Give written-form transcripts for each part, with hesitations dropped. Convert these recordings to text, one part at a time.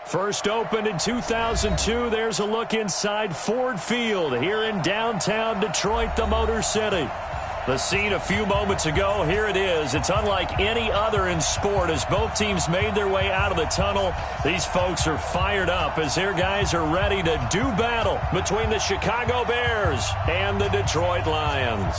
First opened in 2002, there's a look inside Ford Field here in downtown Detroit, the Motor City. The scene a few moments ago, here it is. It's unlike any other in sport as both teams made their way out of the tunnel. These folks are fired up as their guys are ready to do battle between the Chicago Bears and the Detroit Lions.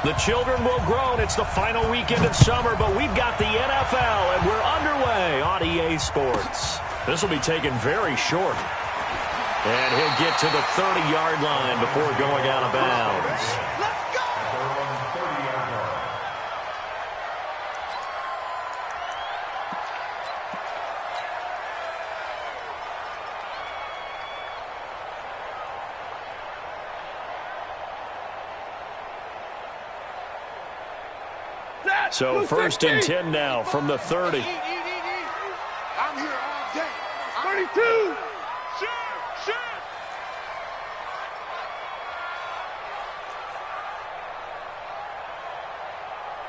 The children will groan. It's the final weekend of summer, but we've got the NFL, and we're underway on EA Sports. This will be taken very short. And he'll get to the 30-yard line before going out of bounds. Let's go! So first and 10 now from the 30. I'm here all day. 32. Shoot.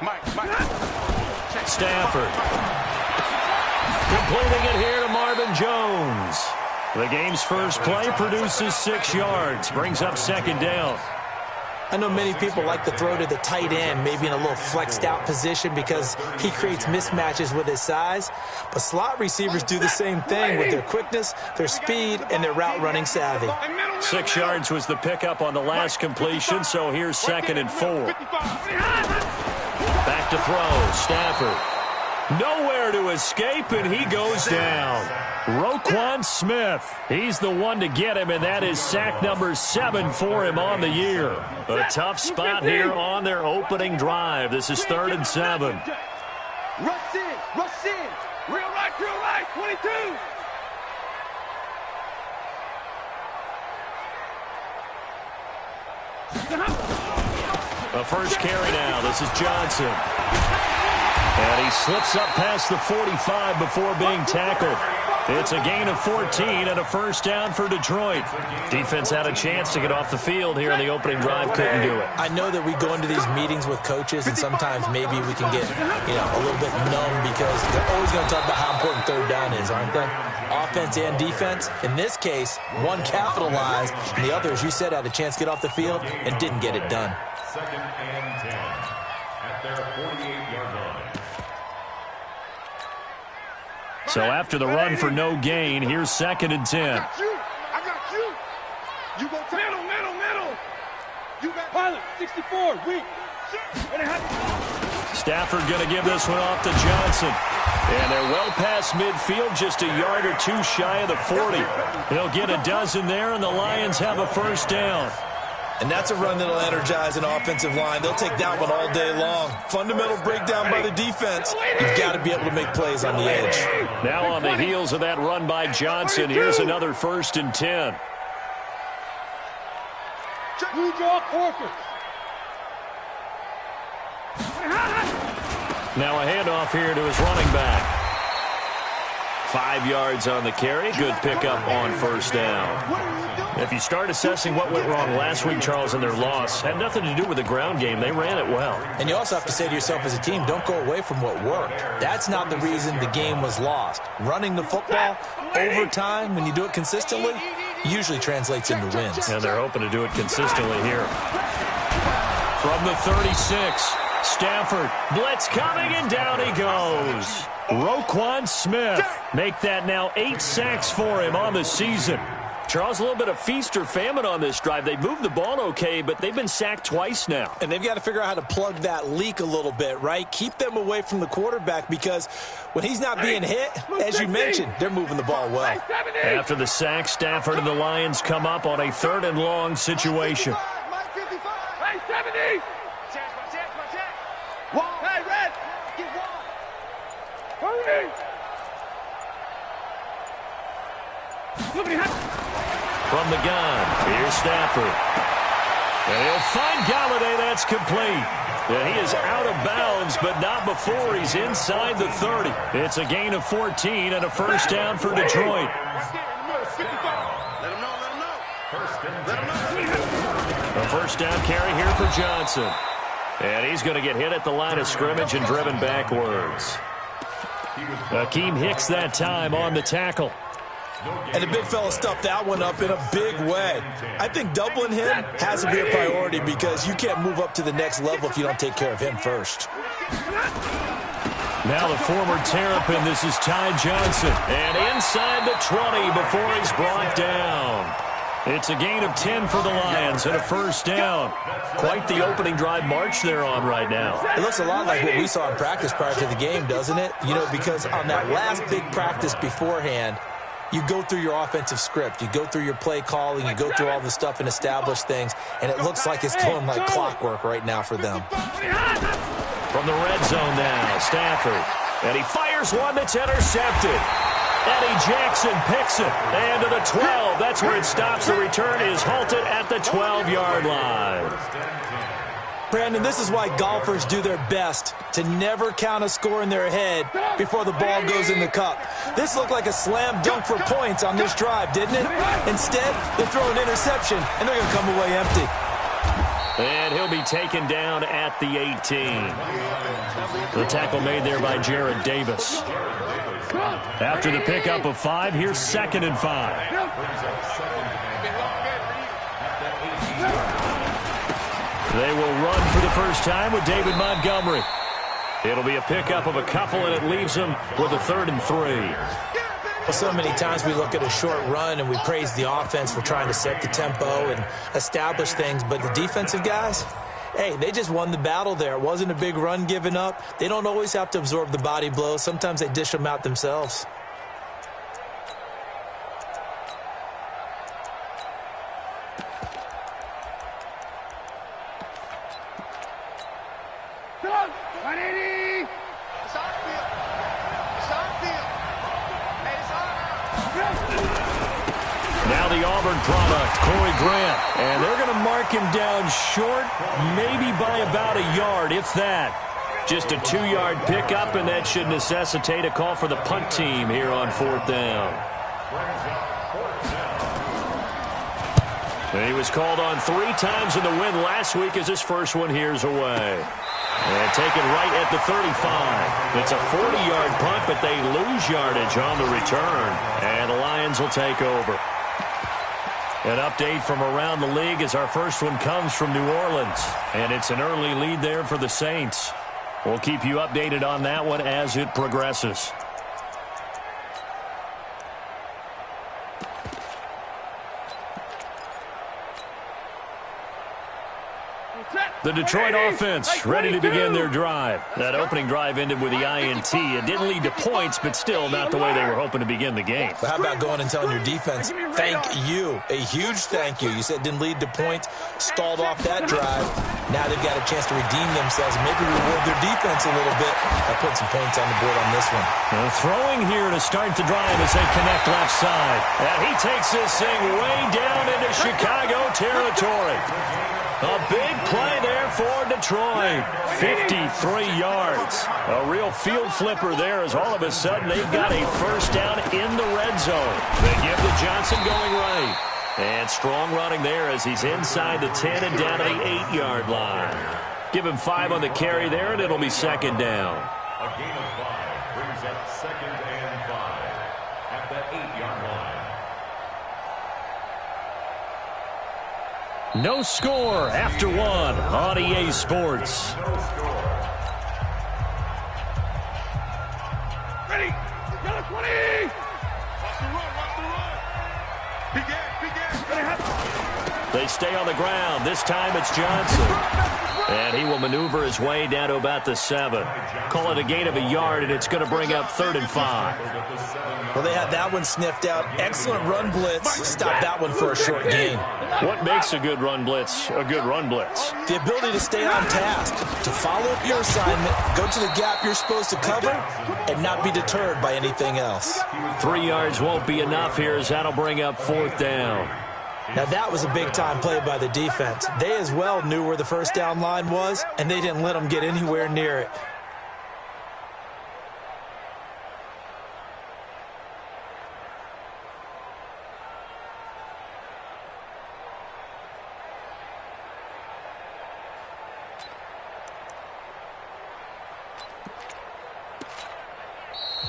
Mike. Stafford. Completing it here to Marvin Jones. The game's first play produces 6 yards. Brings up second down. I know many people like to throw to the tight end, maybe in a little flexed out position because he creates mismatches with his size. But slot receivers do the same thing with their quickness, their speed, and their route running savvy. 6 yards was the pickup on the last completion, so here's second and 4. Back to throw, Stafford. Nowhere to escape, and he goes down. Roquan Smith, he's the one to get him, and that is sack number 7 for him on the year. A tough spot here on their opening drive. This is 3rd and 7. Rush in. Real right, 22. A first carry now. This is Johnson. And he slips up past the 45 before being tackled. It's a gain of 14 and a first down for Detroit. Defense had a chance to get off the field here in the opening drive, couldn't do it. I know that we go into these meetings with coaches, and sometimes maybe we can get, a little bit numb because they're always going to talk about how important third down is, aren't they? Offense and defense. In this case, one capitalized, and the other, as you said, had a chance to get off the field and didn't get it done. 2nd and 10 at their 48-yard line. So after the run for no gain, here's 2nd and 10. I got you. You go middle. You got pilot 64. Weak. Stafford going to give this one off to Johnson. And they're well past midfield, just a yard or two shy of the 40. They'll get a dozen there, and the Lions have a first down. And that's a run that'll energize an offensive line. They'll take that one all day long. Fundamental breakdown by the defense. You've got to be able to make plays on the edge. Now on the heels of that run by Johnson, here's another 1st and 10. Now a handoff here to his running back. 5 yards on the carry. Good pickup on first down. If you start assessing what went wrong last week, Charles, in their loss, had nothing to do with the ground game. They ran it well. And you also have to say to yourself as a team, don't go away from what worked. That's not the reason the game was lost. Running the football over time, when you do it consistently, usually translates into wins. And they're hoping to do it consistently here. From the 36, Stafford, blitz coming, and down he goes. Roquan Smith, make that now 8 sacks for him on the season. Charles, a little bit of feast or famine on this drive. They moved the ball okay, but they've been sacked twice now. And they've got to figure out how to plug that leak a little bit, right? Keep them away from the quarterback because when he's not being hit, as you mentioned, they're moving the ball well. After the sack, Stafford and the Lions come up on a 3rd and long situation. Hey, 70! Check. Hey, Red! Get one! Hurry! From the gun, here's Stafford. And he'll find Galladay. That's complete. And he is out of bounds, but not before he's inside the 30. It's a gain of 14 and a first down for Detroit. Let him know. A first down carry here for Johnson. And he's going to get hit at the line of scrimmage and driven backwards. Akeem Hicks that time on the tackle. And the big fella stuffed that one up in a big way. I think doubling him has to be a priority because you can't move up to the next level if you don't take care of him first. Now the former Terrapin, this is Ty Johnson. And inside the 20 before he's brought down. It's a gain of 10 for the Lions and a first down. Quite the opening drive march they're on right now. It looks a lot like what we saw in practice prior to the game, doesn't it? You know, because on that last big practice beforehand, you go through your offensive script. You go through your play calling. You go through all the stuff and establish things. And it looks like it's going like clockwork right now for them. From the red zone now, Stafford. And he fires one that's intercepted. Eddie Jackson picks it. And to the 12. That's where it stops. The return is halted at the 12-yard line. Brandon, this is why golfers do their best to never count a score in their head before the ball goes in the cup. This looked like a slam dunk for points on this drive, didn't it? Instead, they throw an interception, and they're going to come away empty. And he'll be taken down at the 18. The tackle made there by Jared Davis. After the pickup of 5, here's 2nd and 5. They will run for the first time with David Montgomery. It'll be a pickup of a couple, and it leaves them with a 3rd and 3. Well, so many times we look at a short run and we praise the offense for trying to set the tempo and establish things, but the defensive guys, hey, they just won the battle there. It wasn't a big run given up. They don't always have to absorb the body blows. Sometimes they dish them out themselves. Now the Auburn product, Corey Grant. And they're going to mark him down short, maybe by about a yard, if that. Just a 2-yard pickup, and that should necessitate a call for the punt team here on 4th down. And he was called on 3 times in the win last week as his first one here's away. And taken right at the 35. It's a 40-yard punt, but they lose yardage on the return. And the Lions will take over. An update from around the league as our first one comes from New Orleans. And it's an early lead there for the Saints. We'll keep you updated on that one as it progresses. The Detroit offense ready to begin their drive. That opening drive ended with the INT. It didn't lead to points, but still not the way they were hoping to begin the game. But how about going and telling your defense, thank you, a huge thank you. You said it didn't lead to points, stalled off that drive. Now they've got a chance to redeem themselves and maybe reward their defense a little bit by putting some points on the board on this one. Throwing here to start the drive as they connect left side. And he takes this thing way down into Chicago territory. A big play there for Detroit. 53 yards. A real field flipper there as all of a sudden they've got a first down in the red zone. They give to Johnson going right. And strong running there as he's inside the 10 and down to the 8-yard line. Give him 5 on the carry there, and it'll be 2nd down. A gain of 5 brings up 2nd and 5 at the 8-yard line. No score after 1 on EA Sports. Ready? Yellow 20! Watch the run, watch the run. Begin. They stay on the ground. This time it's Johnson. And he will maneuver his way down to about the 7. Call it a gain of a yard, and it's going to bring up 3rd and 5. Well, they had that one sniffed out. Excellent run blitz. Stop that one for a short gain. What makes a good run blitz a good run blitz? The ability to stay on task, to follow up your assignment, go to the gap you're supposed to cover, and not be deterred by anything else. 3 yards won't be enough here as that'll bring up 4th down. Now, that was a big-time play by the defense. They as well knew where the first down line was, and they didn't let them get anywhere near it.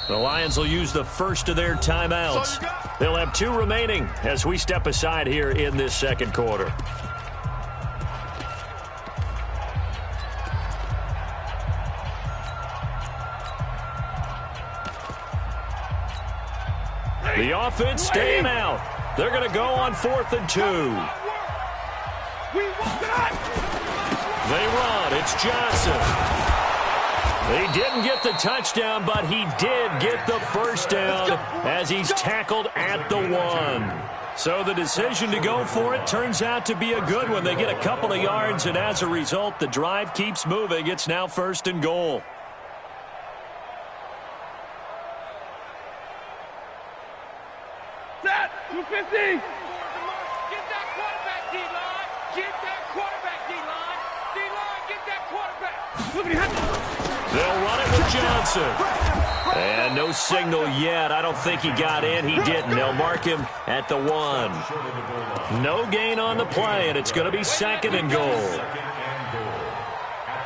The Lions will use the first of their timeouts. They'll have 2 remaining as we step aside here in this second quarter. The offense staying out. They're going to go on 4th and 2. They run. It's Johnson. He didn't get the touchdown, but he did get the first down as he's tackled at the 1. So the decision to go for it turns out to be a good one. They get a couple of yards, and as a result, the drive keeps moving. It's now 1st and goal. Set! 250! Get that quarterback, D-line! Get that quarterback, D-line! D-line, get that quarterback! They'll run it with Johnson. And no signal yet. I don't think he got in. He didn't. They'll mark him at the 1. No gain on the play, and it's going to be 2nd and goal. At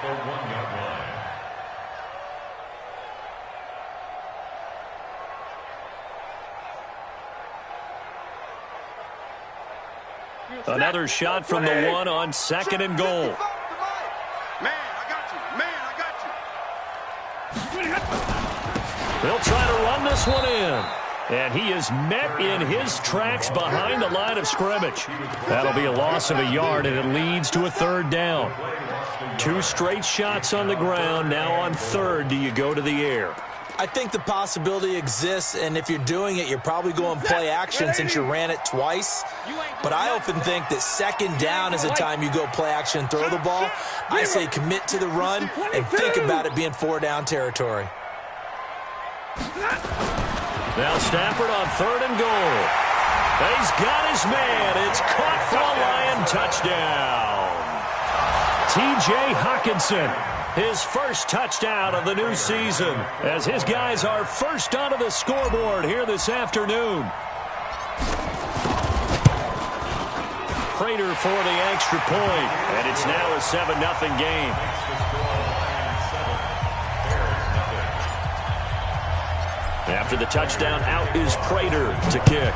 the 1-yard line. Another shot from the 1 on 2nd and goal. They'll try to run this one in. And he is met in his tracks behind the line of scrimmage. That'll be a loss of a yard, and it leads to a 3rd down. 2 straight shots on the ground. Now on 3rd, do you go to the air? I think the possibility exists, and if you're doing it, you're probably going play action since you ran it twice. But I often think that 2nd down is the time you go play action and throw the ball. I say commit to the run and think about it being 4-down territory. Now Stafford on 3rd and goal. He's got his man. It's caught for a Lion touchdown. T.J. Hawkinson, his first touchdown of the new season, as his guys are first onto the scoreboard here this afternoon. Prater for the extra point, and it's now a 7-0 game. After the touchdown, out is Prater to kick.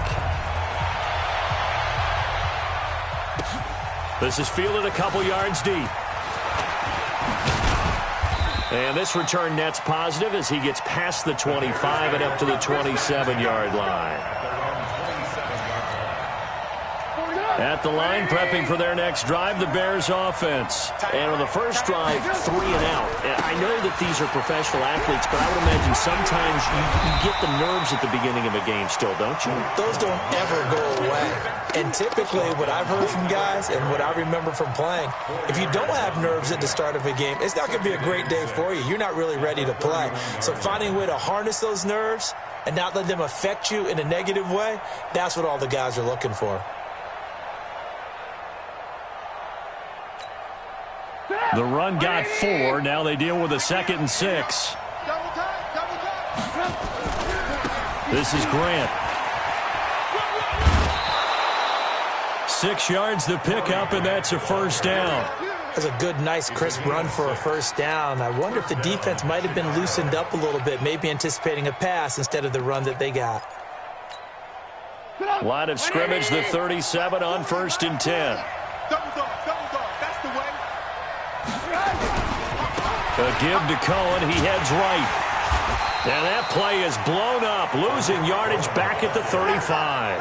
This is fielded a couple yards deep. And this return net's positive as he gets past the 25 and up to the 27-yard line. At the line, prepping for their next drive, the Bears offense. And on the first drive, 3 and out. I know that these are professional athletes, but I would imagine sometimes you get the nerves at the beginning of a game still, don't you? Those don't ever go away. And typically what I've heard from guys and what I remember from playing, if you don't have nerves at the start of a game, it's not going to be a great day for you. You're not really ready to play. So finding a way to harness those nerves and not let them affect you in a negative way, that's what all the guys are looking for. The run got 4. Now they deal with a 2nd and 6. This is Grant. 6 yards the pickup, and that's a first down. That's a good, nice, crisp run for a first down. I wonder if the defense might have been loosened up a little bit, maybe anticipating a pass instead of the run that they got. Line of scrimmage, the 37 on 1st and 10. A give to Cohen. He heads right. And that play is blown up, losing yardage back at the 35.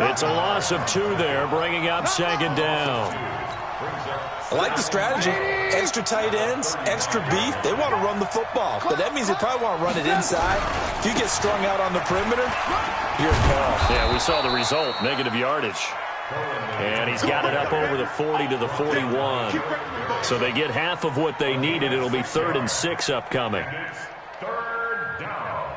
It's a loss of 2 there, bringing up 2nd down. I like the strategy. Extra tight ends, extra beef. They want to run the football, but that means they probably want to run it inside. If you get strung out on the perimeter, you're in peril. Yeah, we saw the result, negative yardage. And he's got it up over the 40 to the 41. So they get half of what they needed. It'll be 3rd and 6 upcoming. 3rd down.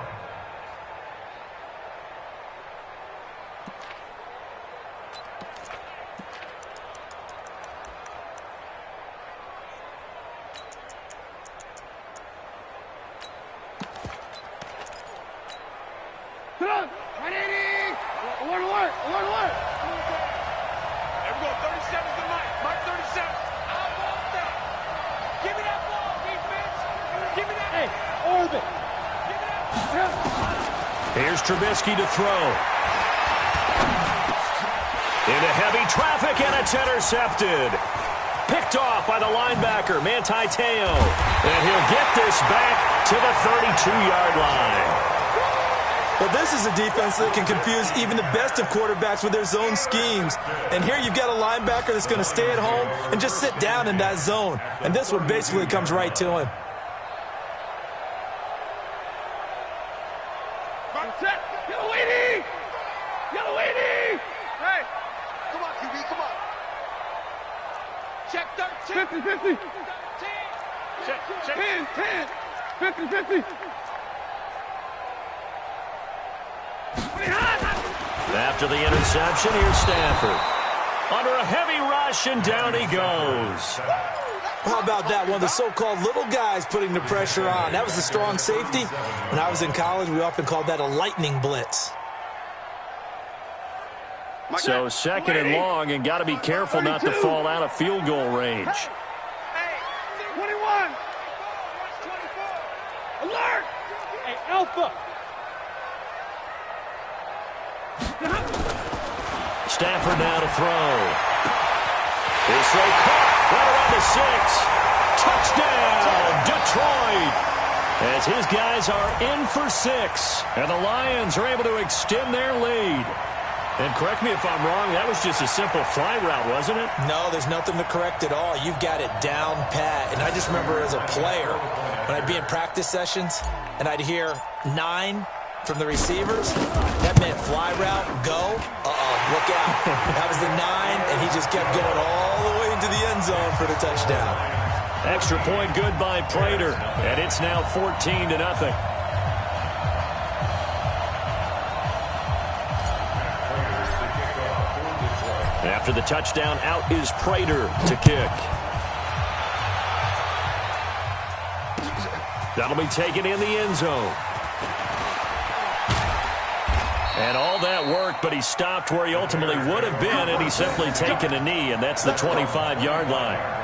Alert! There we go, 37 to Mike. Mike 37. I want that. Give me that ball, defense. Give me that. Hey, Trubisky to throw. Into heavy traffic, and it's intercepted. Picked off by the linebacker, Manti Te'o. And he'll get this back to the 32-yard line. Well, this is a defense that can confuse even the best of quarterbacks with their zone schemes. And here you've got a linebacker that's going to stay at home and just sit down in that zone. And this one basically comes right to him. Yellow 80! Yellow 80! Hey! Come on, QB, come on. Check 13. 50, 50. 13. Check. 10, 10. 50, 50. After the interception, here's Stafford. Under a heavy rush, and down he goes. How about that? One of the so-called little guys putting the pressure on. That was a strong safety. When I was in college, we often called that a lightning blitz. So second and long, and got to be careful not to fall out of field goal range. 21. Alert! Hey, Alpha. Stafford now to throw. His throw caught right around the 6. Touchdown, Detroit! As his guys are in for 6. And the Lions are able to extend their lead. And correct me if I'm wrong, that was just a simple fly route, wasn't it? No, there's nothing to correct at all. You've got it down pat. And I just remember as a player, when I'd be in practice sessions, and I'd hear 9 from the receivers, that meant fly route, go, look out. That was the 9, and he just kept going all the way into the end zone for the touchdown. Extra point good by Prater, and it's now 14-0. After the touchdown, out is Prater to kick. That'll be taken in the end zone. And all that work, but he stopped where he ultimately would have been, and he's simply taken a knee, and that's the 25-yard line.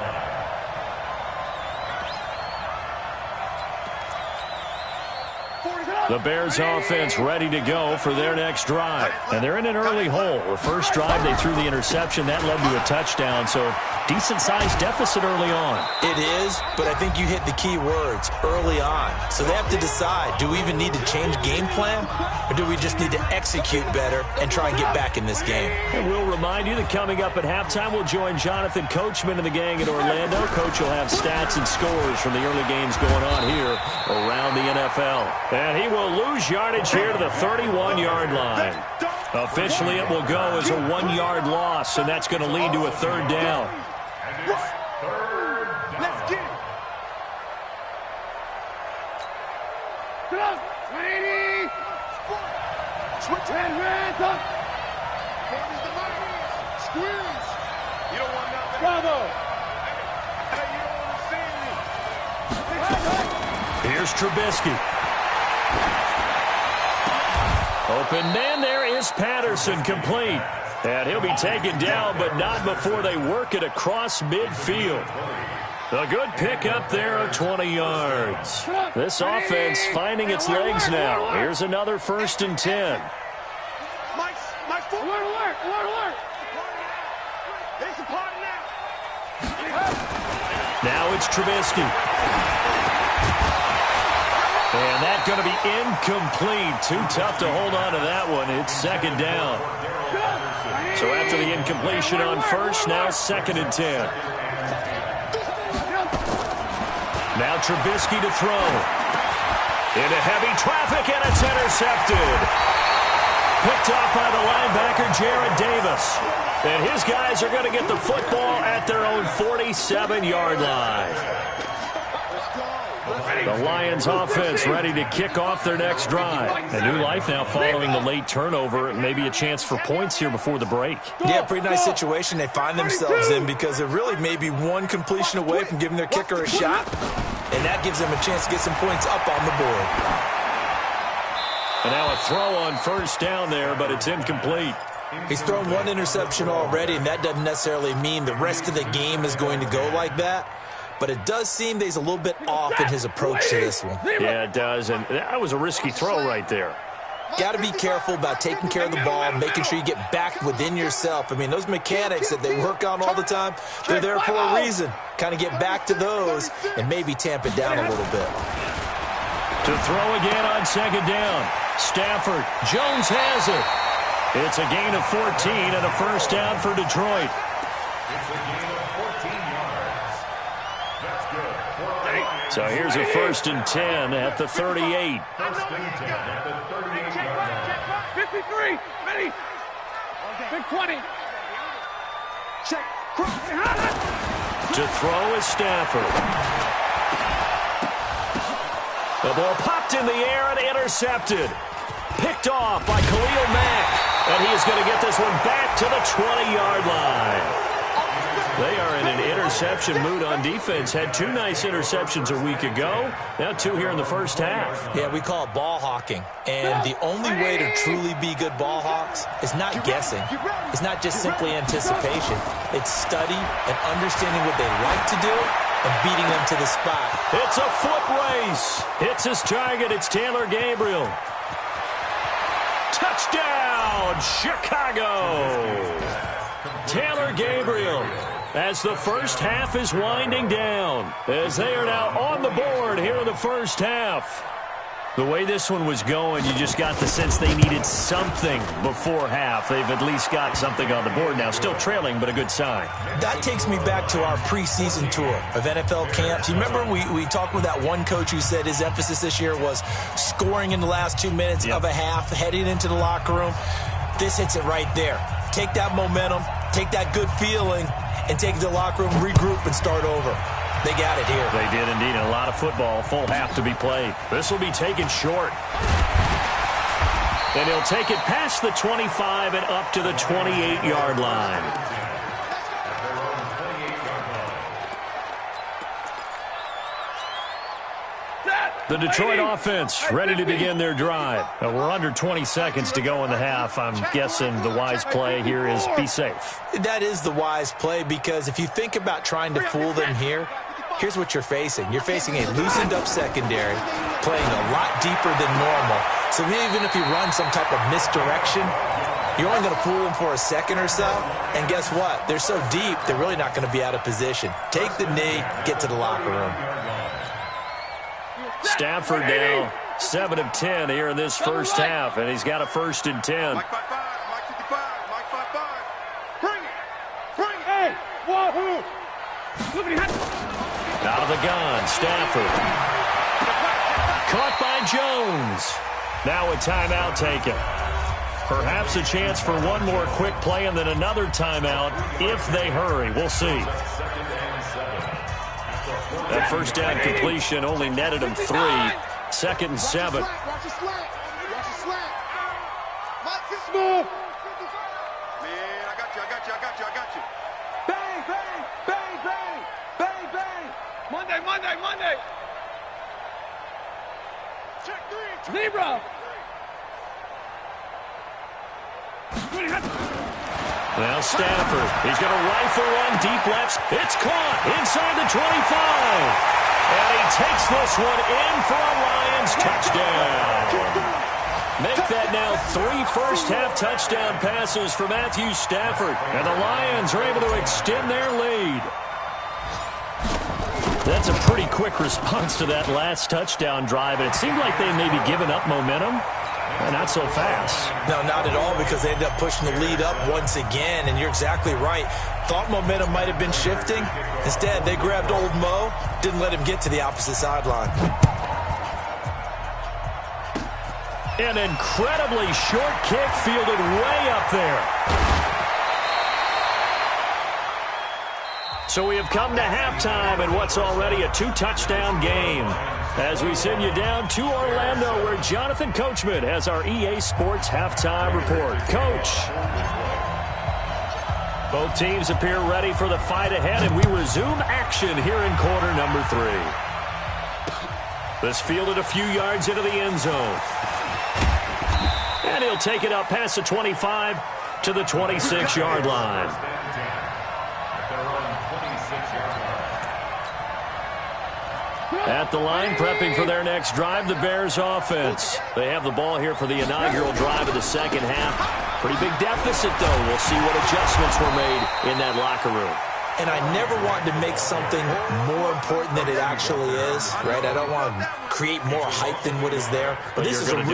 The Bears offense ready to go for their next drive. And they're in an early hole. The first drive, they threw the interception. That led to a touchdown, so decent-sized deficit early on. It is, but I think you hit the key words, early on. So they have to decide, do we even need to change game plan, or do we just need to execute better and try and get back in this game? And we'll remind you that coming up at halftime, we'll join Jonathan Coachman and the gang in Orlando. Coach will have stats and scores from the early games going on here around the NFL. And he will lose yardage here to the 31-yard line. Officially, it will go as a 1-yard loss, and that's going to lead to a third down. Let's get it. Get up. 180. Switch hands up. Squeeze. You don't want nothing. Bravo. Hey, you don't want to see me. Here's Trubisky. Open man, there is Patterson, complete. And he'll be taken down, but not before they work it across midfield. A good pick up there of 20 yards. This offense finding its legs now. Here's another 1st and 10. Alert. It's a party now. Now it's Trubisky. And that's going to be incomplete. Too tough to hold on to that one. It's 2nd down. So after the incompletion on 1st, now 2nd and 10. Now Trubisky to throw. Into heavy traffic, and it's intercepted. Picked off by the linebacker, Jared Davis. And his guys are going to get the football at their own 47-yard line. The Lions offense ready to kick off their next drive. A new life now following the late turnover. Maybe a chance for points here before the break. Yeah, pretty nice situation they find themselves in because they're really maybe one completion away from giving their kicker a shot. And that gives them a chance to get some points up on the board. And now a throw on 1st down there, but it's incomplete. He's thrown 1 interception already, and that doesn't necessarily mean the rest of the game is going to go like that. But it does seem that he's a little bit off in his approach to this one. Yeah, it does, and that was a risky throw right there. got to be careful about taking care of the ball, making sure you get back within yourself. I mean, those mechanics that they work on all the time, they're there for a reason. Kind of get back to those and maybe tamp it down a little bit. To throw again on second down. Stafford. Jones has it. It's a gain of 14 and a first down for Detroit. It's a gain of 14 yards. That's good. So here's a 1st and 10 at the 38. 1st and 10 at the 38-yard line. 53. Ready. Big 20. Check. To throw is Stafford. The ball popped in the air and intercepted. Picked off by Khalil Mack. And he is going to get this one back to the 20-yard line. They are in an interception mood on defense. Had 2 nice interceptions a week ago. Now 2 here in the first half. Yeah, we call it ball hawking. And the only way to truly be good ball hawks is not guessing. It's not just simply anticipation. It's study and understanding what they like to do and beating them to the spot. It's a foot race. Hits his target. It's Taylor Gabriel. Touchdown, Chicago. Taylor Gabriel, as the first half is winding down, as they are now on the board here in the first half. The way this one was going, you just got the sense they needed something before half. They've at least got something on the board now. Still trailing, but a good sign. That takes me back to our preseason tour of NFL camps. You remember we talked with that one coach who said his emphasis this year was scoring in the last 2 minutes of a half, heading into the locker room. This hits it right there. Take that momentum, take that good feeling, and take it to the locker room, regroup, and start over. They got it here. They did indeed. A lot of football, full half to be played. This will be taken short. And he'll take it past the 25 and up to the 28-yard line. The Detroit offense ready to begin their drive. We're under 20 seconds to go in the half. I'm guessing the wise play here is be safe. That is the wise play, because if you think about trying to fool them here, here's what you're facing. You're facing a loosened up secondary, playing a lot deeper than normal. So even if you run some type of misdirection, you're only going to fool them for a second or so. And guess what? They're so deep, they're really not going to be out of position. Take the knee, get to the locker room. Stafford now 7 of 10 here in this first half, and he's got a 1st and 10. Mike 5-5, Mike 55, Mike 5-5. Bring it. Bring it. Hey, wahoo. Look at him. Out of the gun, Stafford. Caught by Jones. Now a timeout taken. Perhaps a chance for one more quick play and then another timeout if they hurry. We'll see. That first down completion only netted him 3. 2nd and 7. Watch the slant. Watch the slant. Mike, smooth. Man, I got you. Bang, bang, bang, bang, bang, bang. Monday. Check 3. Zebra. Well, Stafford, he's going to rifle one deep left. It's caught inside the 25. And he takes this one in for a Lions touchdown. Make that now 3 first-half touchdown passes for Matthew Stafford. And the Lions are able to extend their lead. That's a pretty quick response to that last touchdown drive. And it seemed like they may be giving up momentum. Not so fast. No, not at all, because they ended up pushing the lead up once again, and you're exactly right. Thought momentum might have been shifting. Instead, they grabbed old Mo, didn't let him get to the opposite sideline. An incredibly short kick fielded way up there. So we have come to halftime in what's already a 2-touchdown game. As we send you down to Orlando, where Jonathan Coachman has our EA Sports Halftime Report. Coach. Both teams appear ready for the fight ahead, and we resume action here in quarter number 3. This fielded a few yards into the end zone. And he'll take it up past the 25 to the 26-yard line. At the line, prepping for their next drive, the Bears offense. They have the ball here for the inaugural drive of the second half. Pretty big deficit, though. We'll see what adjustments were made in that locker room. And I never want to make something more important than it actually is, right? I don't want to create more hype than what is there. But this is I'm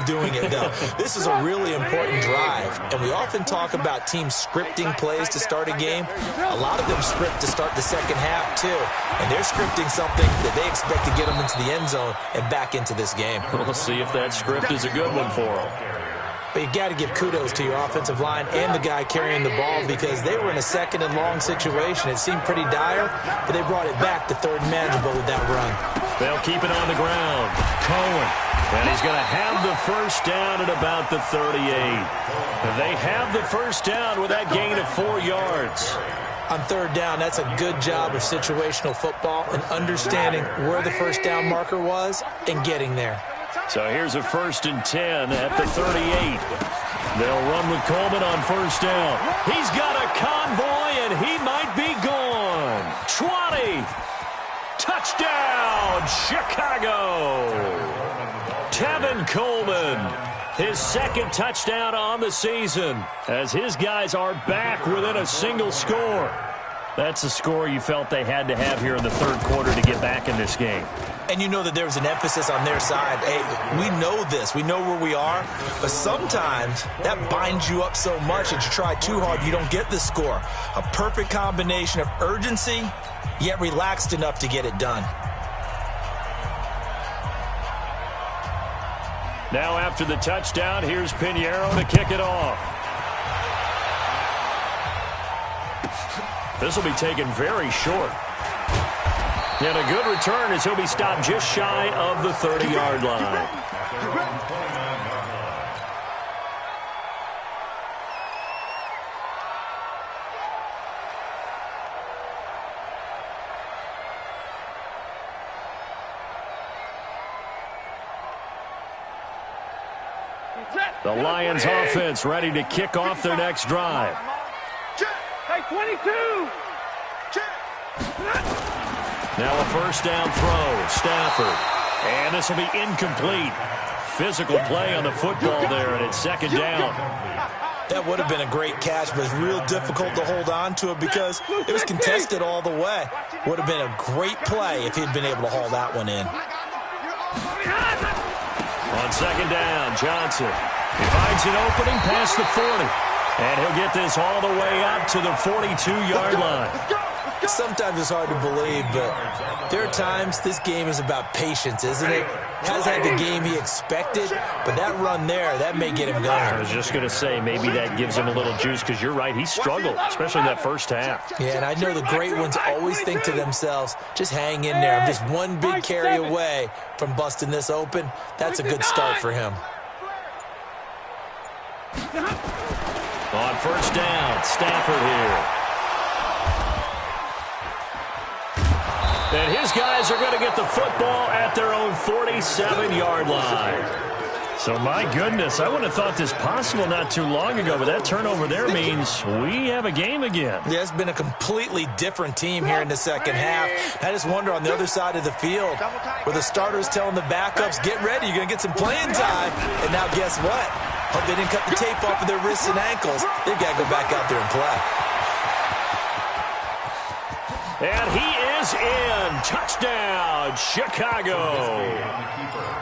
doing it, though. This is a really important drive. And we often talk about teams scripting plays to start a game. A lot of them script to start the second half, too. And they're scripting something that they expect to get them into the end zone and back into this game. We'll see if that script is a good one for them. But you got to give kudos to your offensive line and the guy carrying the ball because they were in a second and long situation. It seemed pretty dire, but they brought it back to third and manageable with that run. They'll keep it on the ground. Cohen. And he's going to have the first down at about the 38. And they have the first down with that gain of 4 yards. On third down, that's a good job of situational football and understanding where the first down marker was and getting there. So here's a 1st and 10 at the 38. They'll run with Coleman on first down. He's got a convoy, and he might be gone. 20. Touchdown, Chicago. Tevin Coleman, his 2nd touchdown on the season, as his guys are back within a single score. That's a score you felt they had to have here in the 3rd quarter to get back in this game. And you know that there was an emphasis on their side. Hey, we know this. We know where we are. But sometimes that binds you up so much that you try too hard, you don't get the score. A perfect combination of urgency, yet relaxed enough to get it done. Now after the touchdown, here's Pinheiro to kick it off. This will be taken very short. And a good return as he'll be stopped just shy of the 30-yard line. The Lions offense ready to kick off their next drive. Hey, 22! Now a first down throw, Stafford. And this will be incomplete. Physical play on the football there, and it's 2nd down. That would have been a great catch, but it's real difficult to hold on to it because it was contested all the way. Would have been a great play if he'd been able to haul that one in. On 2nd down, Johnson. He finds an opening past the 40. And he'll get this all the way up to the 42-yard line. Sometimes it's hard to believe, but there are times this game is about patience, isn't it? Has had the game he expected, but that run there, that may get him going. I was just going to say, maybe that gives him a little juice, because you're right, he struggled, especially in that first half. Yeah, and I know the great ones always think to themselves, just hang in there. I'm just one big carry away from busting this open. That's a good start for him. On first down, Stafford here. And his guys are going to get the football at their own 47-yard line. So, my goodness, I would have thought this possible not too long ago, but that turnover there means we have a game again. Yeah, it's been a completely different team here in the second half. I just wonder on the other side of the field, where the starters telling the backups, get ready, you're going to get some playing time. And now guess what? Hope they didn't cut the tape off of their wrists and ankles. They've got to go back out there and play. And he is in. Touchdown, Chicago.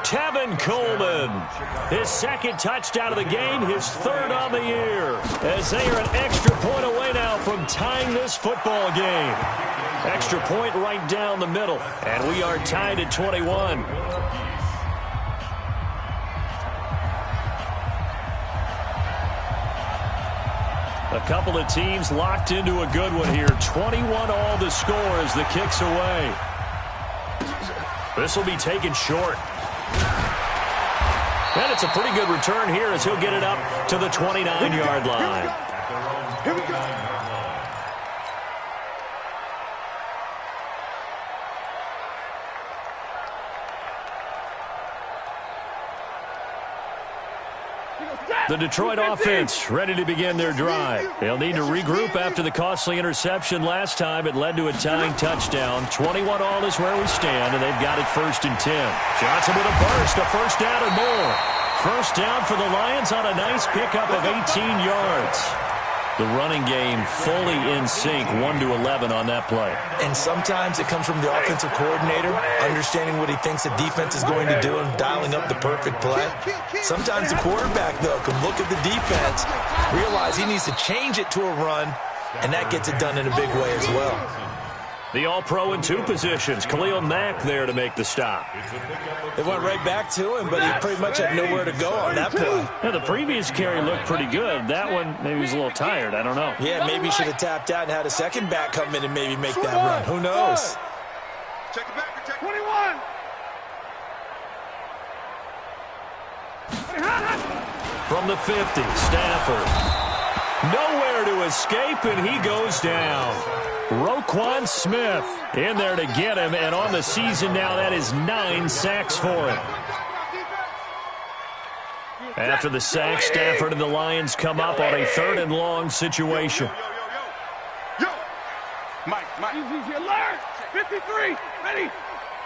Tevin Coleman, his 2nd touchdown of the game, his 3rd on the year, as they are an extra point away now from tying this football game. Extra point right down the middle, and we are tied at 21. A couple of teams locked into a good one here. 21 all the score as the kick's away. This will be taken short. And it's a pretty good return here as he'll get it up to the 29-yard line. Here we go. He goes, The Detroit offense ready to begin their drive. They'll need to regroup after the costly interception last time. It led to a tying touchdown. 21 all is where we stand, and they've got it 1st and 10. Johnson with a burst, a first down and more. First down for the Lions on a nice pickup of 18 yards. The running game fully in sync, 1-11 on that play. And sometimes it comes from the offensive coordinator, understanding what he thinks the defense is going to do and dialing up the perfect play. Sometimes the quarterback, though, can look at the defense, realize he needs to change it to a run, and that gets it done in a big way as well. The All-Pro in 2 positions. Khalil Mack there to make the stop. They went right back to him, but he pretty much had nowhere to go on that play. Yeah, the previous carry looked pretty good. That one, maybe he was a little tired. I don't know. Yeah, maybe he should have tapped out and had a second back come in and maybe make that run. Who knows? Check it back. Check 21. From the 50, Stafford. Nowhere to escape, and he goes down. Roquan Smith in there to get him, and on the season now, that is 9 sacks for him. After the sack, Stafford and the Lions come up on a 3rd and long situation. Yo. Mike. Easy alert. 53. Ready.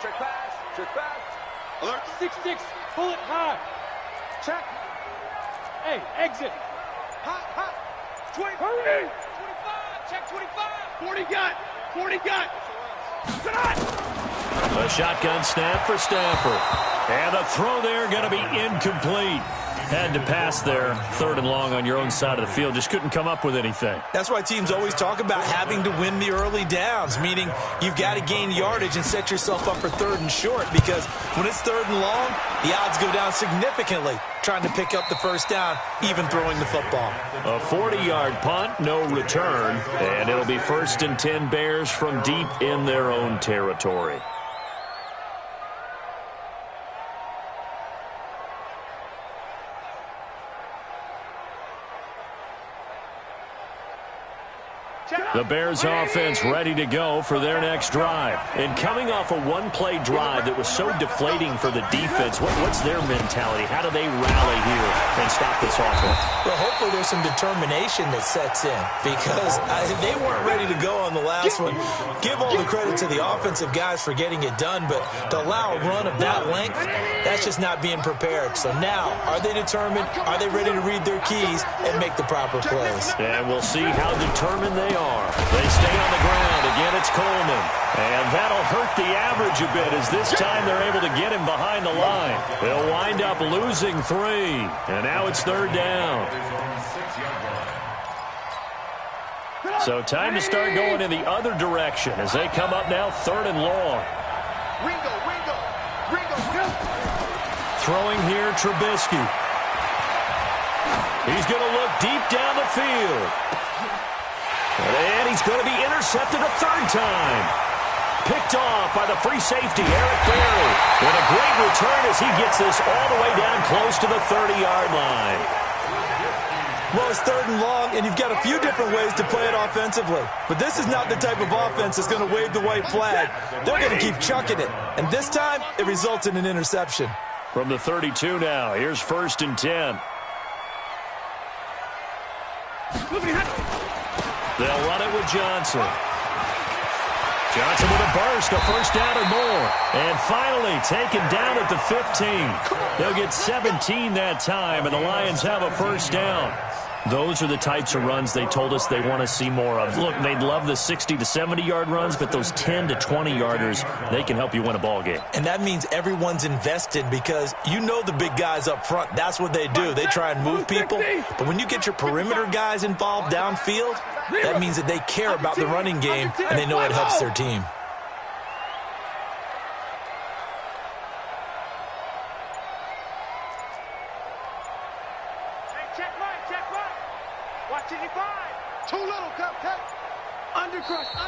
Check pass. Alert. 6-6. Pull it high. Check. Hey, exit. Hot. 20. Hurry. 25. Check 25. 40 got. A shotgun snap for Stafford. And the throw there going to be incomplete. Had to pass there, 3rd and long on your own side of the field. Just couldn't come up with anything. That's why teams always talk about having to win the early downs, meaning you've got to gain yardage and set yourself up for 3rd and short, because when it's 3rd and long, the odds go down significantly trying to pick up the first down, even throwing the football. A 40-yard punt, no return, and it'll be 1st and 10 Bears from deep in their own territory. The Bears offense ready to go for their next drive. And coming off a one-play drive that was so deflating for the defense, what's their mentality? How do they rally here and stop this offense? Well, hopefully there's some determination that sets in, because they weren't ready to go on the last one. Give all the credit to the offensive guys for getting it done, but to allow a run of that length, that's just not being prepared. So now, are they determined? Are they ready to read their keys and make the proper plays? And we'll see how determined they are. They stay on the ground. Again, it's Coleman. And that'll hurt the average a bit, as this time they're able to get him behind the line. They'll wind up losing 3. And now it's 3rd down. So time to start going in the other direction as they come up now 3rd and long. Ringo. Throwing here, Trubisky. He's going to look deep down the field. And he's going to be intercepted a 3rd time. Picked off by the free safety, Eric Berry. And a great return as he gets this all the way down close to the 30-yard line. Well, it's 3rd and long, and you've got a few different ways to play it offensively. But this is not the type of offense that's going to wave the white flag. They're going to keep chucking it. And this time, it results in an interception. From the 32 now, here's 1st and 10. They'll run it with Johnson. Johnson with a burst, a first down or more. And finally taken down at the 15. They'll get 17 that time, and the Lions have a first down. Those are the types of runs they told us they want to see more of. Look, they'd love the 60 to 70-yard runs, but those 10 to 20-yarders, they can help you win a ball game. And that means everyone's invested, because you know the big guys up front, that's what they do. They try and move people. But when you get your perimeter guys involved downfield, that means that they care about the running game, and they know it helps their team.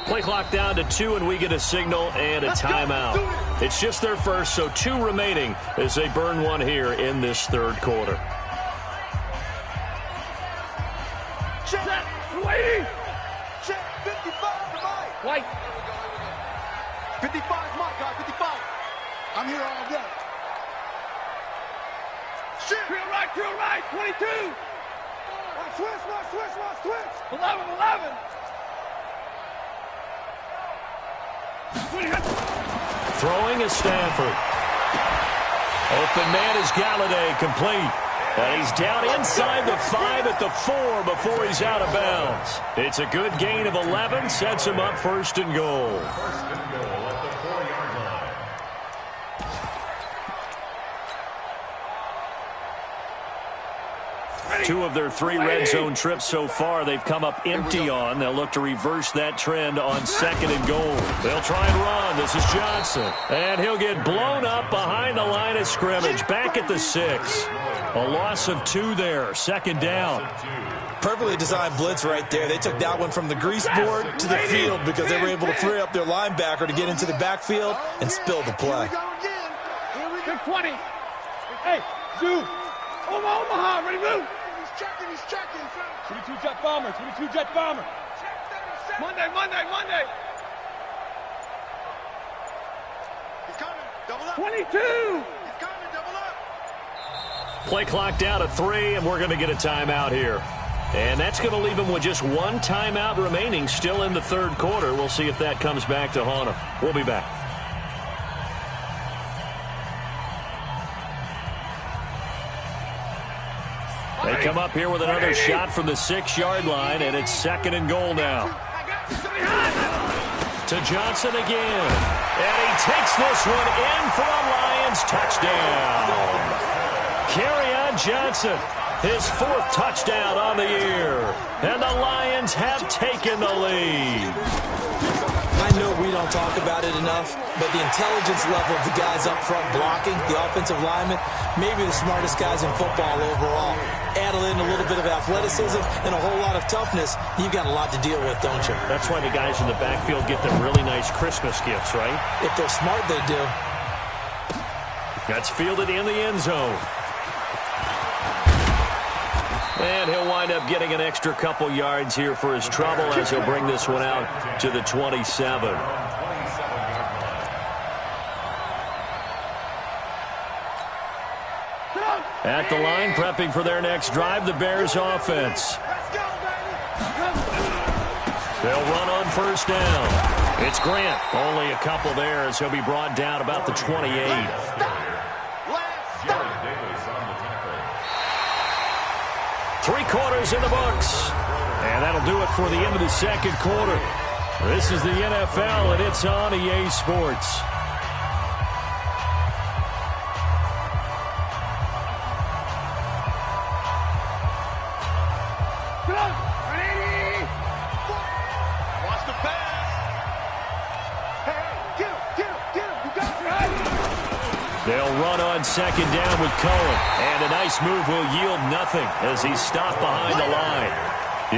Play clock down to 2, and we get a signal and a timeout. It's just their first, so 2 remaining as they burn one here in this 3rd quarter. Check. Waiting. Check. 55 to Mike. White. 55 is Mike, guys. 55. I'm here all day. Shit. Real right. To your right, 22. Switch. 11. 20. Throwing is Stanford. Open man is Galladay, complete. And he's down inside the 5 at the 4 before he's out of bounds. It's a good gain of 11, sets him up first and goal. First and goal at the 4-yard line. Two of their 3 red zone trips so far they've come up empty on. They'll look to reverse that trend on second and goal. They'll try and run. This is Johnson. And he'll get blown up behind the line of scrimmage. Back at the 6. A loss of 2 there. Second down. Perfectly designed blitz right there. They took that one from the grease board to the field because they were able to free up their linebacker to get into the backfield and spill the play. Good 20. Hey, Zoo. Omaha, ready to move. He's checking. 22 jet bomber. Monday. He's coming. Double up. 22. He's coming. Double up. Play clock down to 3, and we're going to get a timeout here. And that's going to leave him with just 1 timeout remaining still in the third quarter. We'll see if that comes back to haunt him. We'll be back. They come up here with another shot from the 6-yard line, and it's second and goal now. To Johnson again. And he takes this one in for a Lions touchdown. Kerryon Johnson, his 4th touchdown on the year. And the Lions have taken the lead. I know we don't talk about it enough, but the intelligence level of the guys up front blocking, the offensive linemen, maybe the smartest guys in football overall. Add in a little bit of athleticism and a whole lot of toughness, you've got a lot to deal with, don't you? That's why the guys in the backfield get them really nice Christmas gifts, right? If they're smart, they do. That's fielded in the end zone. And he'll wind up getting an extra couple yards here for his trouble as he'll bring this one out to the 27. At the line, prepping for their next drive, the Bears offense. They'll run on first down. It's Grant. Only a couple there as he'll be brought down about the 28. 3 quarters in the books. And that'll do it for the end of the second quarter. This is the NFL, and it's on EA Sports. Watch the pass. Hey, get him. You got it. They'll run on second down with Cohen. And a nice move will yield nothing as he's stopped behind the line.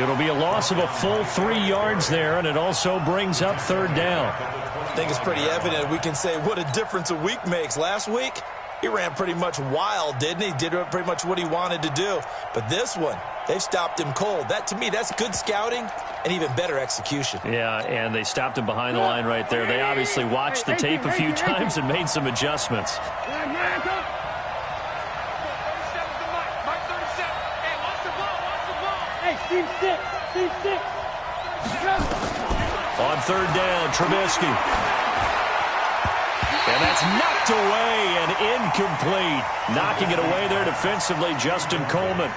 It'll be a loss of a full 3 yards there, and it also brings up third down. I think it's pretty evident we can say what a difference a week makes. Last week, he ran pretty much wild, didn't he? Did pretty much what he wanted to do. But this one, they've stopped him cold. That, to me, that's good scouting and even better execution. Yeah, and they stopped him behind the line right there. They obviously watched the tape a few times and made some adjustments. Steve 6. On third down, Trubisky. And that's knocked away and incomplete. Knocking it away there defensively, Justin Coleman.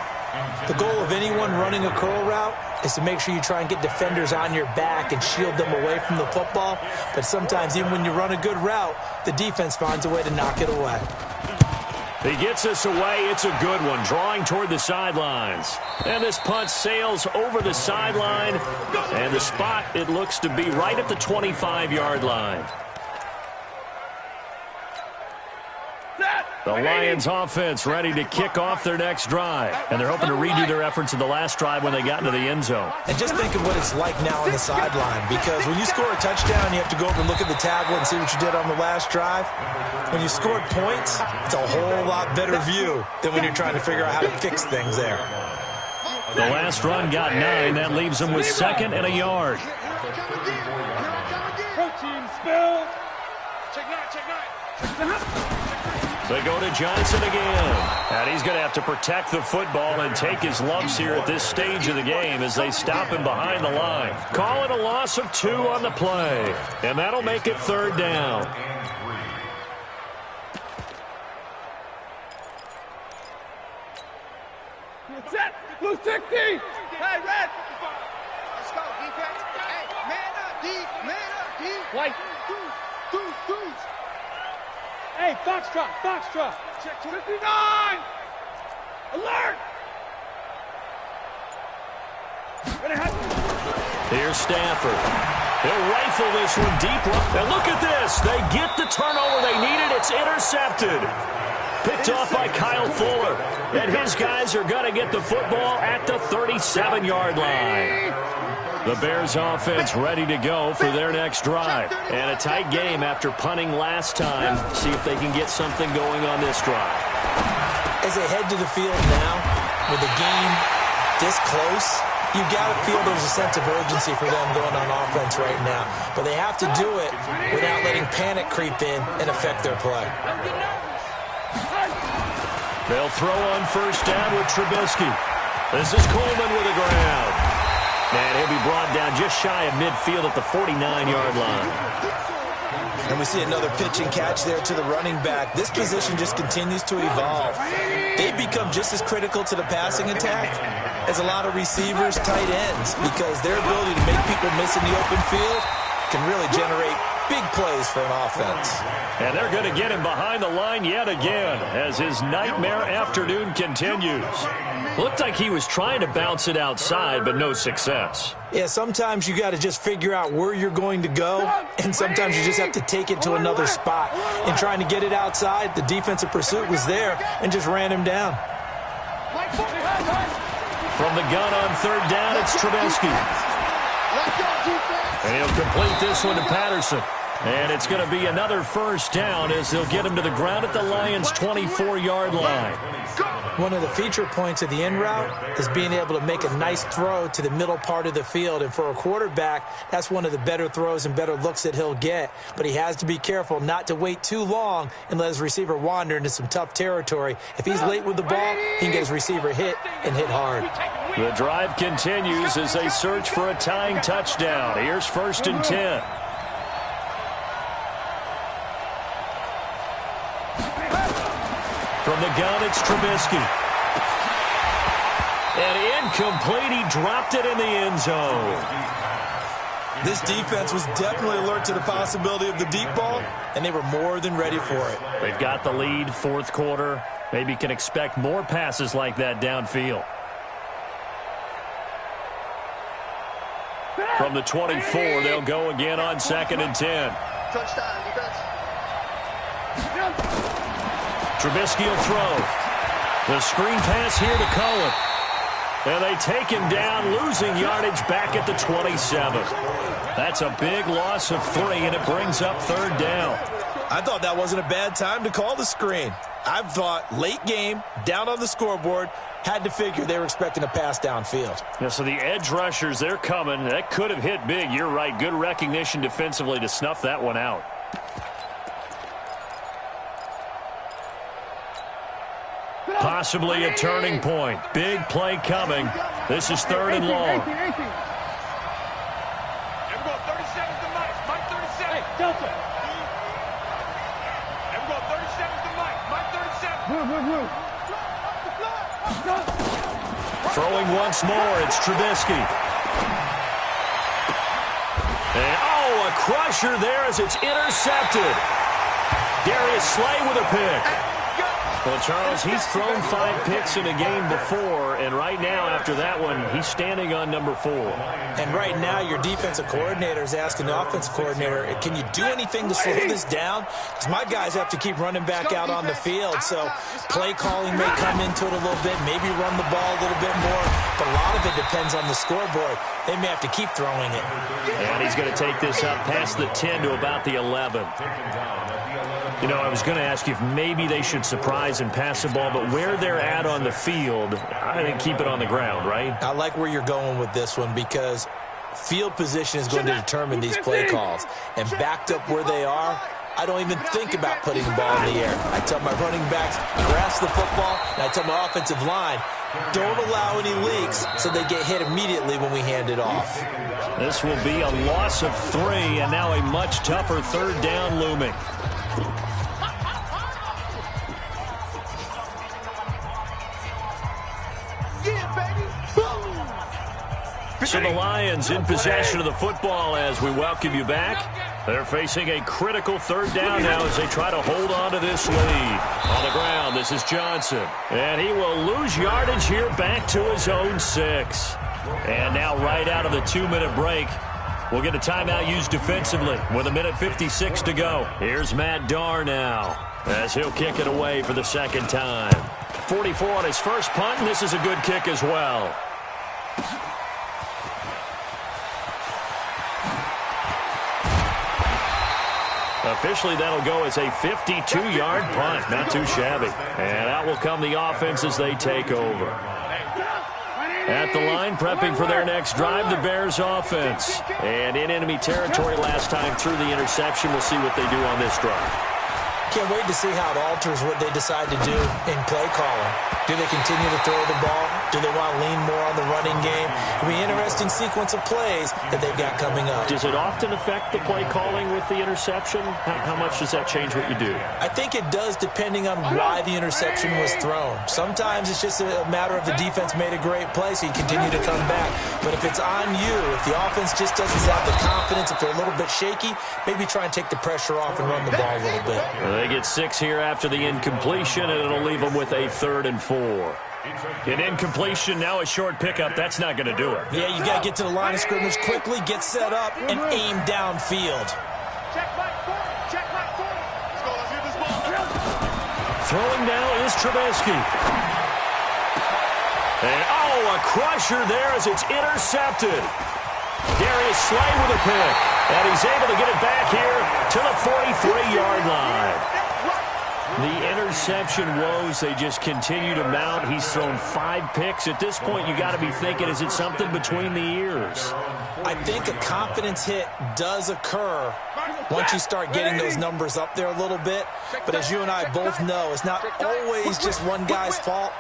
The goal of anyone running a curl route is to make sure you try and get defenders on your back and shield them away from the football. But sometimes even when you run a good route, the defense finds a way to knock it away. He gets us away. It's a good one, drawing toward the sidelines. And this punt sails over the sideline. And the spot, it looks to be right at the 25-yard line. The Lions offense ready to kick off their next drive. And they're hoping to redo their efforts in the last drive when they got into the end zone. And just think of what it's like now on the sideline, because when you score a touchdown, you have to go over and look at the tablet and see what you did on the last drive. When you scored points, it's a whole lot better view than when you're trying to figure out how to fix things there. The last run got 9. That leaves them with 2nd and a yard. Protein spill. Check 9. They go to Johnson again. And he's going to have to protect the football and take his lumps here at this stage of the game as they stop him behind the line. Call it a loss of 2 on the play. And that'll make it 3rd down. Set. Blue 60. Hey, red. Let's go, defense. Hey, man up, D. Man up, D. White. Deuce. Hey, Foxtrot. Check 59. Alert. Here's Stafford. He'll rifle this one deep. And look at this. They get the turnover they needed. It's intercepted. Picked off by Kyle Fuller. And his guys are going to get the football at the 37-yard line. The Bears offense ready to go for their next drive. And a tight game after punting last time. See if they can get something going on this drive. As they head to the field now, with the game this close, you got to feel there's a sense of urgency for them going on offense right now. But they have to do it without letting panic creep in and affect their play. They'll throw on 1st down with Trubisky. This is Coleman with the ground. And he'll be brought down just shy of midfield at the 49-yard line. And we see another pitch and catch there to the running back. This position just continues to evolve. They become just as critical to the passing attack as a lot of receivers, tight ends, because their ability to make people miss in the open field can really generate big plays for an offense. And they're going to get him behind the line yet again as his nightmare afternoon continues. Looked like he was trying to bounce it outside, but no success. Yeah, sometimes you got to just figure out where you're going to go, and sometimes you just have to take it to another spot. And trying to get it outside, the defensive pursuit was there and just ran him down. From the gun on 3rd down, it's Trubisky. And he'll complete this one to Patterson. And it's going to be another 1st down as they'll get him to the ground at the Lions' 24-yard line. One of the feature points of the in route is being able to make a nice throw to the middle part of the field. And for a quarterback, that's one of the better throws and better looks that he'll get. But he has to be careful not to wait too long and let his receiver wander into some tough territory. If he's late with the ball, he can get his receiver hit and hit hard. The drive continues as they search for a tying touchdown. Here's 1st and 10. From the gun, it's Trubisky. And incomplete. He dropped it in the end zone. This defense was definitely alert to the possibility of the deep ball, and they were more than ready for it. They've got the lead, 4th quarter. Maybe can expect more passes like that downfield. From the 24, they'll go again on 2nd and 10. Touchdown, defense. Trubisky will throw. The screen pass here to Cohen. And they take him down, losing yardage back at the 27. That's a big loss of 3, and it brings up 3rd down. I thought that wasn't a bad time to call the screen. I thought late game, down on the scoreboard, had to figure they were expecting a pass downfield. Yeah, so the edge rushers, they're coming. That could have hit big. You're right. Good recognition defensively to snuff that one out. Possibly a turning point. Big play coming. This is 3rd and long. Here we go, 37 to Mike. Mike 37. Hey, Delta. Here we go, 37 to Mike. Mike 37. Throwing once more, it's Trubisky. And, a crusher there as it's intercepted. Darius Slay with a pick. Well, Charles, he's thrown 5 picks in a game before, and right now, after that one, he's standing on number 4. And right now, your defensive coordinator is asking the offensive coordinator, can you do anything to slow this down? Because my guys have to keep running back out on the field, so play calling may come into it a little bit, maybe run the ball a little bit more, but a lot of it depends on the scoreboard. They may have to keep throwing it. And he's going to take this up past the 10 to about the 11. You know, I was going to ask you if maybe they should surprise and pass the ball, but where they're at on the field, I think keep it on the ground, right? I like where you're going with this one because field position is going to determine these play calls. And backed up where they are, I don't even think about putting the ball in the air. I tell my running backs, grasp the football, and I tell my offensive line, don't allow any leaks so they get hit immediately when we hand it off. This will be a loss of 3, and now a much tougher third down looming. So the Lions in possession of the football as we welcome you back. They're facing a critical third down now as they try to hold on to this lead. On the ground, this is Johnson. And he will lose yardage here back to his own 6. And now right out of the 2-minute break, we'll get a timeout used defensively with 1:56 to go. Here's Matt Darr now as he'll kick it away for the second time. 44 on his first punt, and this is a good kick as well. Officially, that'll go as a 52-yard punt. Not too shabby. And out will come the offense as they take over. At the line, prepping for their next drive, the Bears offense. And in enemy territory last time through the interception. We'll see what they do on this drive. Can't wait to see how it alters what they decide to do in play calling. Do they continue to throw the ball? Do they want to lean more on the running game? It'll be an interesting sequence of plays that they've got coming up. Does it often affect the play calling with the interception? How much does that change what you do? I think it does depending on why the interception was thrown. Sometimes it's just a matter of the defense made a great play, so you continue to come back. But if it's on you, if the offense just doesn't have the confidence, if they're a little bit shaky, maybe try and take the pressure off and run the ball a little bit. They get 6 here after the incompletion, and it'll leave them with a 3rd and 4. An incompletion, now a short pickup. That's not going to do it. Yeah, you got to get to the line of scrimmage quickly, get set up, and aim downfield. Throwing now is Trubisky. And, a crusher there as it's intercepted. Darius Slay with a pick. And he's able to get it back here to the 43-yard line. The interception woes, they just continue to mount. He's thrown 5 picks. At this point, you got to be thinking, is it something between the ears? I think a confidence hit does occur once you start getting those numbers up there a little bit. But as you and I both know, it's not always just one guy's fault.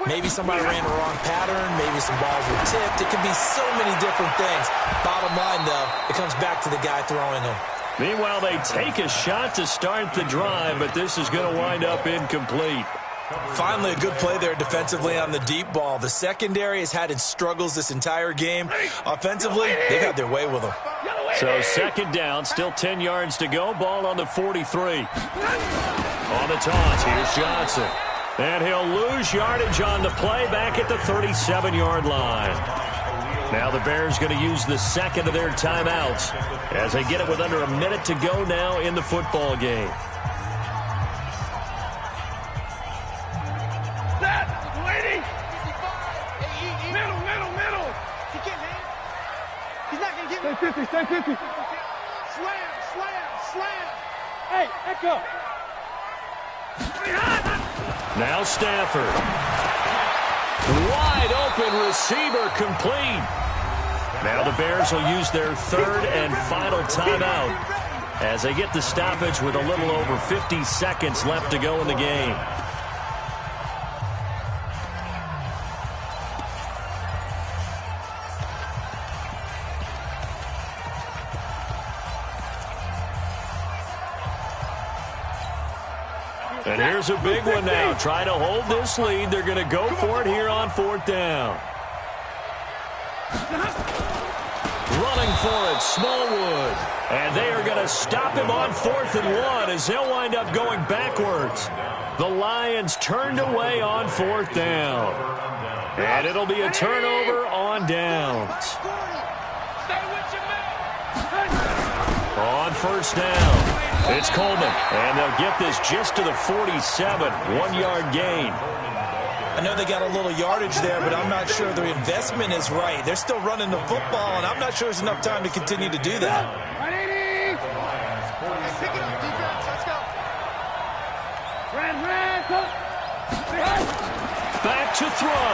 Maybe somebody ran the wrong pattern. Maybe some balls were tipped. It could be so many different things. Bottom line, though, it comes back to the guy throwing them. Meanwhile, they take a shot to start the drive, but this is going to wind up incomplete. Finally, a good play there defensively on the deep ball. The secondary has had its struggles this entire game. Offensively, they've had their way with them. So second down, still 10 yards to go. Ball on the 43. On the toss, here's Johnson. And he'll lose yardage on the play back at the 37-yard line. Now the Bears going to use the second of their timeouts as they get it with under a minute to go now in the football game. Lady! Middle! He can't hang. He's not going to get me. Stay 50. Slam. Hey, echo. Now Stafford. Wide open receiver complete. Now the Bears will use their 3rd and final timeout as they get the stoppage with a little over 50 seconds left to go in the game. And here's a big one now. Try to hold this lead. They're going to go for it here on 4th down. Running for it, Smallwood. And they are going to stop him on 4th and 1 as they'll wind up going backwards. The Lions turned away on 4th down. And it'll be a turnover on downs. On 1st down. It's Coleman, and they'll get this just to the 47, 1-yard gain. I know they got a little yardage there, but I'm not sure the investment is right. They're still running the football, and I'm not sure there's enough time to continue to do that. Pick it up, defense. Let's go. Back to throw.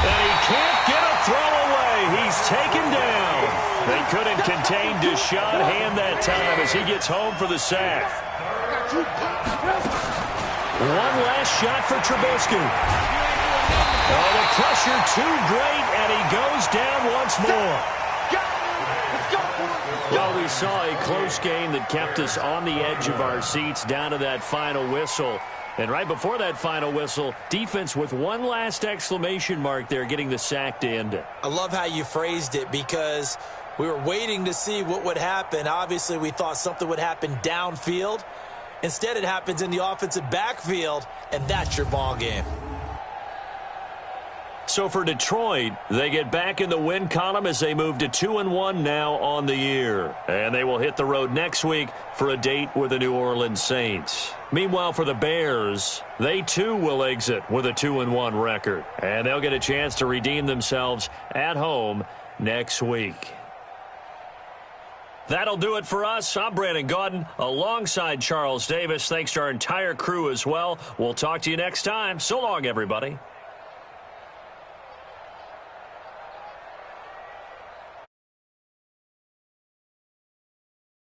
And he can't get a throw away. He's taken down. They couldn't contain Deshaun that time as he gets home for the sack. One last shot for Trubisky. Oh, the pressure too great, and he goes down once more. Well, we saw a close game that kept us on the edge of our seats down to that final whistle. And right before that final whistle, defense with one last exclamation mark there, getting the sack to end it. I love how you phrased it because we were waiting to see what would happen. Obviously, we thought something would happen downfield. Instead, it happens in the offensive backfield, and that's your ball game. So for Detroit, they get back in the win column as they move to 2-1 now on the year. And they will hit the road next week for a date with the New Orleans Saints. Meanwhile, for the Bears, they too will exit with a 2-1 record. And they'll get a chance to redeem themselves at home next week. That'll do it for us. I'm Brandon Gaudin alongside Charles Davis. Thanks to our entire crew as well. We'll talk to you next time. So long, everybody.